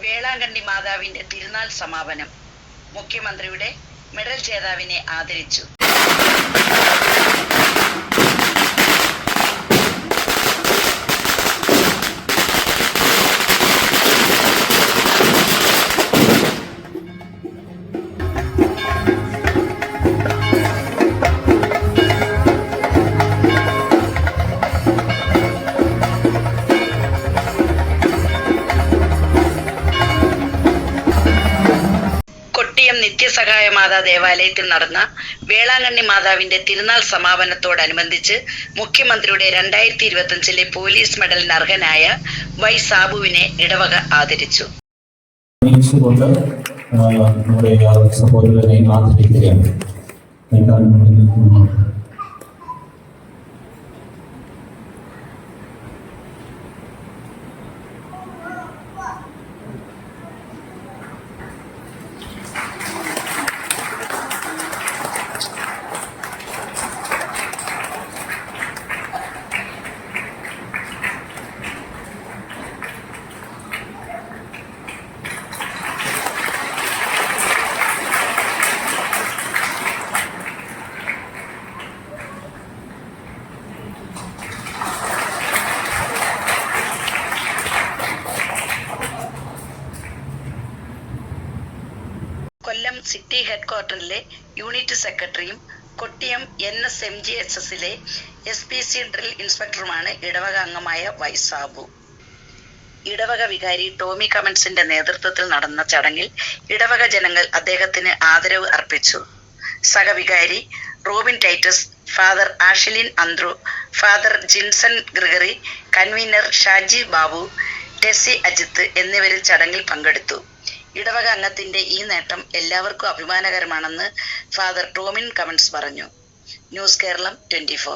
വേളാങ്കണ്ണി മാതാവിന്റെ തിരുനാൾ സമാപനം. മുഖ്യമന്ത്രിയുടെ മെഡൽ ജേതാവിനെ ആദരിച്ചു. കൊട്ടിയം നിത്യസഹായ മാതാ ദേവാലയത്തിൽ നടന്ന വേളാങ്കണ്ണി മാതാവിന്റെ തിരുനാൾ സമാപനത്തോടനുബന്ധിച്ച് മുഖ്യമന്ത്രിയുടെ 2025 പോലീസ് മെഡലിന് അർഹനായ വൈ സാബുവിനെ ഇടവക ആദരിച്ചു. നമ്മുടെ സഹോദരനെ ആദരിക്കുകയാണ്. കൊല്ലം സിറ്റി ഹെഡ്ക്വാർട്ടറിലെ യൂണിറ്റ് സെക്രട്ടറിയും കൊട്ടിയം NSMGHSലെ SPC ഡ്രിൽ ഇൻസ്പെക്ടറുമാണ് ഇടവക അംഗമായ വൈ സാബു. ഇടവക വികാരി ടോമി കമൻസിന്റെ നേതൃത്വത്തിൽ നടന്ന ചടങ്ങിൽ ഇടവക ജനങ്ങൾ അദ്ദേഹത്തിന് ആദരവ് അർപ്പിച്ചു. സഹവികാരി Robin Titus, father Ashlin Anthru, father Jinson Gregory, convener Shaji Babu, Tessy Ajith എന്നിവരിൽ ചടങ്ങിൽ പങ്കെടുത്തു. ഇടവക അംഗത്തിന്റെ ഈ നേട്ടം എല്ലാവർക്കും അഭിമാനകരമാണെന്ന് ഫാദർ ടോമിൻ കമൻസ് പറഞ്ഞു. ന്യൂസ് കേരളം 24.